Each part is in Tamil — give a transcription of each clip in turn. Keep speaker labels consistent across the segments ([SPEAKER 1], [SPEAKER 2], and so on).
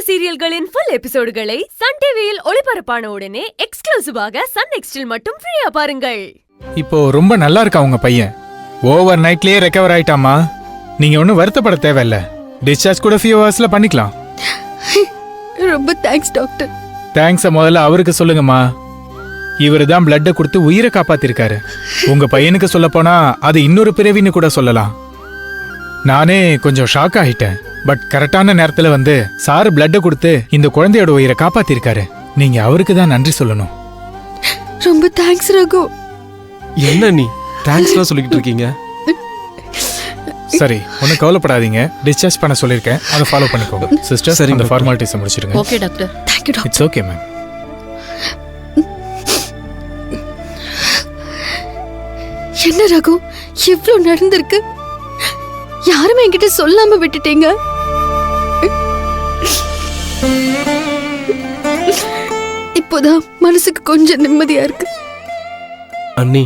[SPEAKER 1] சீரியல்களின் ஃபுல் எபிசோடுகளை சன் டிவியில் ஒளிபரப்பான உடனே எக்ஸ்க்ளூசிவாக சன் நெக்ஸ்டில் மட்டும் ஃப்ரீயா பாருங்கள்.
[SPEAKER 2] இப்போ ரொம்ப நல்லா இருக்கா உங்க பையன். ஓவர் நைட்லயே ரெக்கவர் ஆயிட்டாமா. நீங்க ஒன்னும் வருத்தப்பட தேவையில்ல. டிஸ்சார்ஜ் கூட ஃபியூ ஹவர்ஸ்ல பண்ணிக்கலாம்.
[SPEAKER 3] ரொம்ப தேங்க்ஸ் டாக்டர்.
[SPEAKER 2] தேங்க்ஸ் முதல்ல அவருக்கு சொல்லுங்கம்மா. இவரு தான் பிளட்டை கொடுத்து உயிரை காப்பாத்திருக்காரு. உங்க பையனுக்கு சொல்ல போனா அது இன்னொரு பிறவின்னு கூட சொல்லலாம். நானே கொஞ்சம் ஷாக் ஆயிட்டேன். பட் கரெக்டான நேரத்துல வந்து சார் பிளட்டை கொடுத்து இந்த குழந்தையோட உயிரை காப்பாத்திருக்காரு. நீங்க அவருக்கு தான் நன்றி சொல்லணும்.
[SPEAKER 3] ரொம்ப தேங்க்ஸ் ரகு.
[SPEAKER 4] என்ன நீ தேங்க்ஸ்லாம் சொல்லிக்கிட்டு இருக்கீங்க?
[SPEAKER 2] சரி, ஒன்னும் கவலைப்படாதீங்க. டிஸ்சார்ஜ் பண்ண சொல்லிருக்கேன், அதை ஃபாலோ பண்ணிக்கோங்க. சிஸ்டர், சரி, இந்த ஃபார்மாலிட்டிஸ் முடிச்சிருங்க.
[SPEAKER 3] Okay doctor. Thank you doctor.
[SPEAKER 2] It's okay ma'am.
[SPEAKER 3] என்ன ரகு, இவ்ளோ நடந்திருக்கு, யாருமே என்கிட்ட சொல்லாம விட்டுட்டீங்க. இப்போதான் மனசுக்கு கொஞ்சம் நிம்மதியா இருக்கு.
[SPEAKER 4] அண்ணி,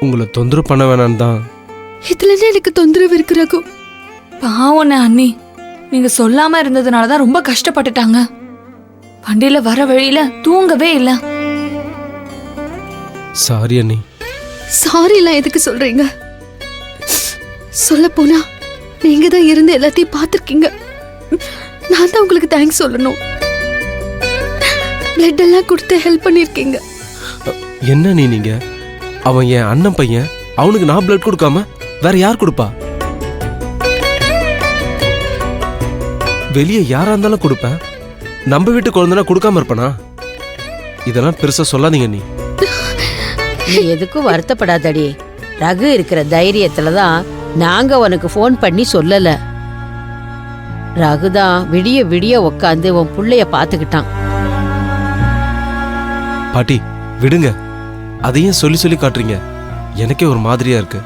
[SPEAKER 4] உங்களை தொந்தரவு பண்ண வேணான்னு தான்.
[SPEAKER 3] இதுல என்ன எனக்கு தொந்தரவு இருக்கு ரகு?
[SPEAKER 5] பாவம் அண்ணி, நீங்க சொல்லாம இருந்ததுனாலதான் ரொம்ப கஷ்டப்பட்டுட்டாங்க. வண்டியில வர வழியில தூங்கவே இல்ல.
[SPEAKER 4] சாரி அண்ணி.
[SPEAKER 3] சாரி எல்லாம் எதுக்கு சொல்றீங்க? சொல்ல போனா நீங்க தான் இருந்து எல்லாத்தையும் பார்த்திருக்கீங்க. நான் தான் உங்களுக்கு தேங்க்ஸ் சொல்லணும். பிளட் எல்லாம் கொடுத்து ஹெல்ப் பண்ணிருக்கீங்க.
[SPEAKER 4] என்ன நீங்க? அவன் என் அண்ணன் பையன். அவனுக்கு நான் பிளட் கொடுக்காம வேற யார் கொடுப்பா? வெளியே யாரா இருந்தாலும் கொடுப்பேன். நம்ம வீட்டு குழந்தைனா கொடுக்காம இருப்பனா? இதெல்லாம் பெருசா சொல்லாதீங்க நீ.
[SPEAKER 6] நீ எதுக்கும் வருத்தப்படாதடி. ரகு இருக்கிற தைரியத்துலதான் நாங்க உனக்கு போன் பண்ணி சொல்லல. ரகுதான் விடிய விடிய உக்காந்து உன் புள்ளைய பாத்துக்கிட்டான்.
[SPEAKER 4] பாட்டி விடுங்க, அதையும் சொல்லி சொல்லி காட்டுறீங்க. எனக்கே ஒரு மாதிரியா இருக்கு.